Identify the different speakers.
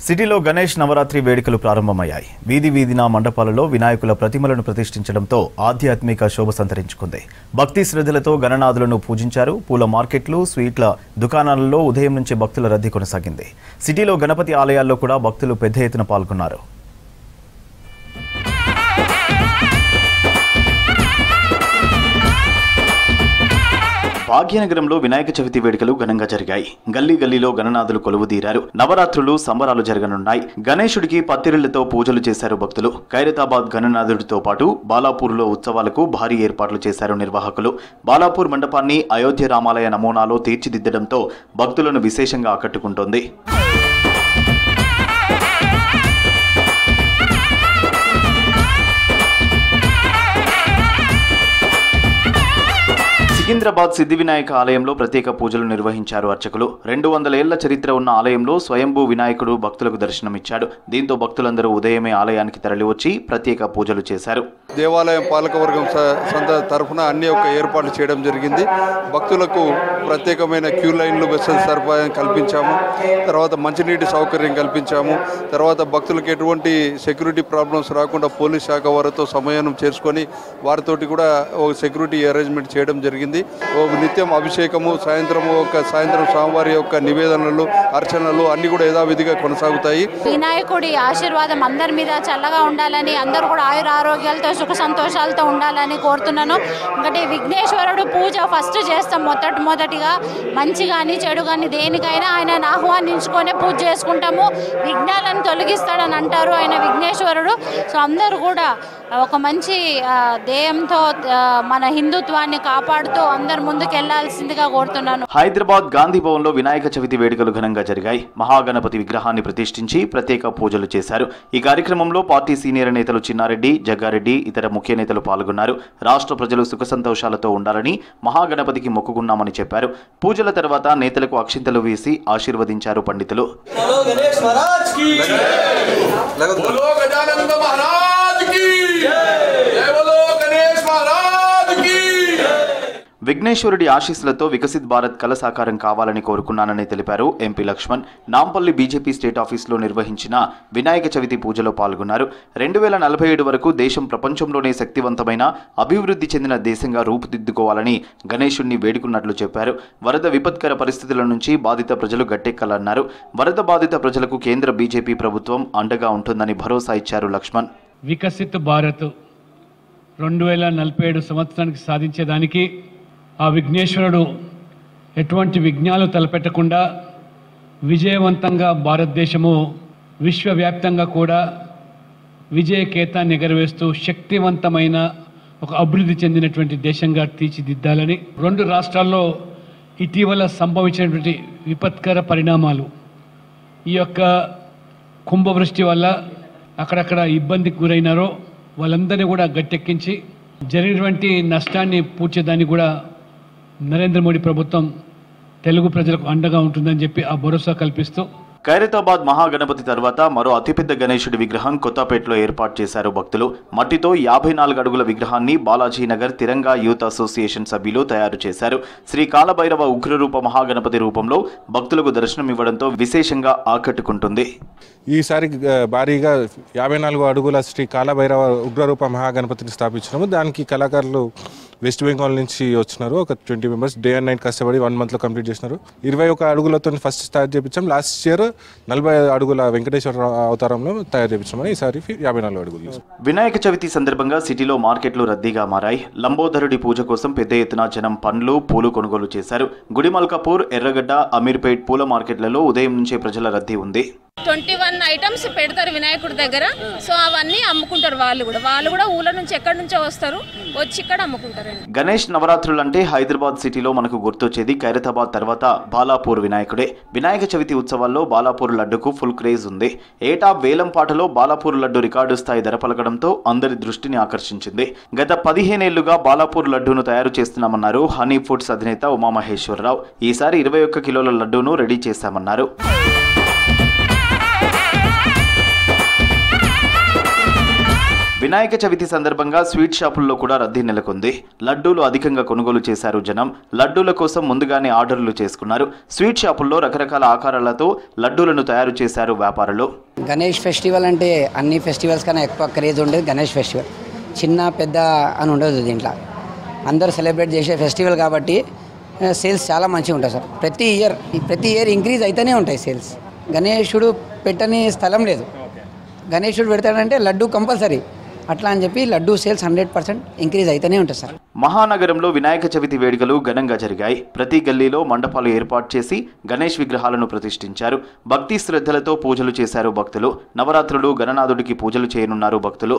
Speaker 1: సిటీలో గణేష్ నవరాత్రి వేడుకలు ప్రారంభమయ్యాయి. వీధి వీధిన మండపాలలో వినాయకుల ప్రతిమలను ప్రతిష్ఠించడంతో ఆధ్యాత్మిక శోభ సంతరించుకుంది. భక్తి శ్రద్ధలతో గణనాథులను పూజించారు. పూల మార్కెట్లు, స్వీట్ల దుకాణాలలో ఉదయం నుంచి భక్తుల రద్దీ కొనసాగింది. సిటీలో గణపతి ఆలయాల్లో కూడా భక్తులు పెద్ద ఎత్తున పాల్గొన్నారు. భాగ్యనగరంలో వినాయక చవితి వేడుకలు ఘనంగా జరిగాయి. గల్లీ గల్లీలో గణనాథులు కొలువుదీరారు. నవరాత్రులు సంబరాలు జరగనున్నాయి. గణేశుడికి పత్తిరిళ్లతో పూజలు చేశారు భక్తులు. ఖైరతాబాద్ గణనాథుడితో పాటు బాలాపూర్లో ఉత్సవాలకు భారీ ఏర్పాట్లు చేశారు నిర్వాహకులు. బాలాపూర్ మండపాన్ని అయోధ్య రామాలయ నమూనాలో తీర్చిదిద్దడంతో భక్తులను విశేషంగా ఆకట్టుకుంటోంది. సికింద్రాబాద్ సిద్ధి వినాయక ఆలయంలో ప్రత్యేక పూజలు నిర్వహించారు అర్చకులు. 200 ఏళ్ల చరిత్ర ఉన్న ఆలయంలో స్వయంభూ వినాయకుడు భక్తులకు దర్శనమిచ్చాడు. దీంతో భక్తులందరూ ఉదయమే ఆలయానికి తరలివచ్చి ప్రత్యేక పూజలు చేశారు.
Speaker 2: దేవాలయం పాలకవర్గం తరఫున అన్ని ఏర్పాట్లు చేయడం జరిగింది. భక్తులకు ప్రత్యేకమైన క్యూ లైన్లు సదుపాయం కల్పించాము. తర్వాత మంచినీటి సౌకర్యం కల్పించాము. తర్వాత భక్తులకు ఎటువంటి సెక్యూరిటీ ప్రాబ్లమ్స్ రాకుండా పోలీస్ శాఖ వారితో సమన్వయం చేసుకొని వారితోటి కూడా ఒక సెక్యూరిటీ అరేంజ్మెంట్ చేయడం జరిగింది. నిత్యం అభిషేకము, సాయంత్రం స్వామివారి యొక్క నివేదనలు, అర్చనలు అన్ని కూడా యథావిధిగా కొనసాగుతాయి.
Speaker 3: వినాయకుడి ఆశీర్వాదం అందరి మీద చల్లగా ఉండాలని, అందరూ కూడా ఆయుర ఆరోగ్యాలతో సుఖ సంతోషాలతో ఉండాలని కోరుతున్నాను. ఇంకటి విఘ్నేశ్వరుడు పూజ ఫస్ట్ చేస్తాం. మొదటిగా మంచి కానీ చెడు కానీ దేనికైనా ఆయనను ఆహ్వానించుకొని పూజ చేసుకుంటాము. విఘ్నాలను తొలగిస్తాడని అంటారు ఆయన విఘ్నేశ్వరుడు. సో అందరూ కూడా ఒక మంచి ధ్యేయంతో మన హిందుత్వాన్ని కాపాడుతూ అందరు ముందుకెళ్లాల్సిందిగా కోరుతున్నాను.
Speaker 1: హైదరాబాద్ గాంధీ భవన్ లో వినాయక చవితి వేడుకలు ఘనంగా జరిగాయి. మహాగణపతి విగ్రహాన్ని ప్రతిష్ఠించి ప్రత్యేక పూజలు చేశారు. ఈ కార్యక్రమంలో పార్టీ సీనియర్ నేతలు చిన్నారెడ్డి, జగ్గారెడ్డి, ఇతర ముఖ్య నేతలు పాల్గొన్నారు. రాష్ట్ర ప్రజలు సుఖ సంతోషాలతో ఉండాలని మహాగణపతికి మొక్కుకున్నామని చెప్పారు. పూజల తర్వాత నేతలకు అక్షింతలు వేసి ఆశీర్వదించారు పండితులు. విఘ్నేశ్వరుడి ఆశీస్సులతో వికసిత్ భారత్ కల సాకారం కావాలని కోరుకున్నానని తెలిపారు ఎంపీ లక్ష్మణ్. నాంపల్లి బీజేపీ స్టేట్ ఆఫీసులో నిర్వహించిన వినాయక చవితి పూజలో పాల్గొన్నారు. 2047 వరకు దేశం ప్రపంచంలోనే శక్తివంతమైన, అభివృద్ధి చెందిన దేశంగా రూపుదిద్దుకోవాలని గణేశుణ్ణి వేడుకున్నట్లు చెప్పారు. వరద విపత్కర పరిస్థితుల నుంచి బాధిత ప్రజలు గట్టెక్కాలన్నారు. వరద బాధిత ప్రజలకు కేంద్ర బీజేపీ ప్రభుత్వం అండగా ఉంటుందని భరోసా ఇచ్చారు లక్ష్మణ్.
Speaker 4: వికసిత్ భారత్ 2047 సంవత్సరానికి సాధించేదానికి ఆ విఘ్నేశ్వరుడు ఎటువంటి విఘ్నాలు తలపెట్టకుండా విజయవంతంగా భారతదేశము విశ్వవ్యాప్తంగా కూడా విజయకేతాన్ని ఎగరవేస్తూ శక్తివంతమైన ఒక అభివృద్ధి చెందినటువంటి దేశంగా తీర్చిదిద్దాలని, 2 రాష్ట్రాల్లో ఇటీవల సంభవించినటువంటి విపత్కర పరిణామాలు, ఈ యొక్క కుంభవృష్టి వల్ల అక్కడక్కడ ఇబ్బందికి గురైనారో వాళ్ళందరినీ కూడా గట్టెక్కించి జరిగినటువంటి నష్టాన్ని పూడ్చేదాన్ని కూడా నరేంద్ర మోడీ ప్రభుత్వం తెలుగు ప్రజలకు అండగా ఉంటుందని చెప్పి ఆ భరోసా కల్పిస్తూ
Speaker 1: ఖైరతాబాద్ మహాగణపతి తర్వాత మరో అతిపెద్ద గణేశుడి విగ్రహం కొత్తపేటలో ఏర్పాటు చేశారు భక్తులు. మట్టితో 54 అడుగుల విగ్రహాన్ని బాలాజీనగర్ తిరంగా యూత్ అసోసియేషన్ సభ్యులు తయారు చేశారు. శ్రీ కాలభైరవ ఉగ్రరూప మహాగణపతి రూపంలో భక్తులకు దర్శనం ఇవ్వడంతో విశేషంగా ఆకట్టుకుంటుంది.
Speaker 5: ఈసారి భారీగా 54 అడుగుల శ్రీ కాలభైరవ ఉగ్రరూప మహాగణపతిని స్థాపించినాము. దానికి కళాకారులు వెస్ట్ బెంగాల్ నుంచి వచ్చినారు. ఒక 20 మెంబర్స్ డే అండ్ నైట్ కష్టపడి 1 మంత్లో కంప్లీట్ చేసినారు. 21 అడుగులతో ఫస్ట్ స్టార్ట్ చేయించాం. లాస్ట్ ఇయర్ 45 అడుగుల వెంకటేశ్వర అవతారంలో తయారు చేయించామని ఈసారి 54 అడుగులు.
Speaker 1: వినాయక చవితి సందర్భంగా సిటీలో మార్కెట్లు రద్దీగా మారాయి. లంబోదరుడి పూజ కోసం పెద్ద ఎత్తున జనం పండ్లు, పూలు కొనుగోలు చేశారు. గుడిమల్కాపూర్, ఎర్రగడ్డ, అమీర్పేట్ పూల మార్కెట్లలో ఉదయం నుంచే ప్రజల రద్దీ ఉంది.
Speaker 6: 21 ఐటమ్స్ పెడతారు వినాయకుడి దగ్గర. సో అవన్నీ అమ్ముకుంటారు. వాళ్ళు కూడా ఊళ్ళ నుంచి ఎక్కడి నుంచో వస్తారు, వచ్చి ఇక్కడ అమ్ముకుంటారు.
Speaker 1: గణేష్ నవరాత్రులంటే హైదరాబాద్ సిటీలో మనకు గుర్తొచ్చేది ఖైరతాబాద్ తర్వాత బాలాపూర్ వినాయకుడే. వినాయక చవితి ఉత్సవాల్లో బాలాపూర్ లడ్డుకు ఫుల్ క్రేజ్ ఉంది. ఏటా వేలం పాటలో బాలాపూర్ లడ్డు రికార్డు స్థాయి ధర పలకడంతో అందరి దృష్టిని ఆకర్షించింది. గత 15 ఏళ్లుగా బాలాపూర్ లడ్డూను తయారు చేస్తున్నామన్నారు హనీ ఫుడ్స్ అధినేత ఉమామహేశ్వరరావు. ఈసారి 21 కిలోల లడ్డూను రెడీ చేశామన్నారు. వినాయక చవితి సందర్భంగా స్వీట్ షాపుల్లో కూడా రద్దీ నెలకొంది. లడ్డూలు అధికంగా కొనుగోలు చేశారు జనం. లడ్డూల కోసం ముందుగానే ఆర్డర్లు చేసుకున్నారు. స్వీట్ షాపుల్లో రకరకాల ఆకారాలతో లడ్డూలను తయారు చేశారు వ్యాపారులు.
Speaker 7: గణేష్ ఫెస్టివల్ అంటే అన్ని ఫెస్టివల్స్ కన్నా ఎక్కువ క్రేజ్ ఉండేది గణేష్ ఫెస్టివల్. చిన్న పెద్ద అని ఉండదు, దీంట్లో అందరూ సెలబ్రేట్ చేసే ఫెస్టివల్ కాబట్టి సేల్స్ చాలా మంచిగా ఉంటాయి సార్. ప్రతి ఇయర్ ఇంక్రీజ్ అయితేనే ఉంటాయి సేల్స్. గణేశుడు పెట్టని స్థలం లేదు. గణేశుడు పెడతాడంటే లడ్డు కంపల్సరీ, అట్లా అని చెప్పి లడ్డు సేల్స్ 100% ఇంక్రీజ్ అయితేనే ఉంటుంది సార్.
Speaker 1: మహానగరంలో వినాయక చవితి వేడుకలు ఘనంగా జరిగాయి. ప్రతి గల్లీలో మండపాలు ఏర్పాటు చేసి గణేష్ విగ్రహాలను ప్రతిష్ఠించారు. భక్తి శ్రద్ధలతో పూజలు చేశారు భక్తులు. నవరాత్రులు గణనాథుడికి పూజలు చేయనున్నారు భక్తులు.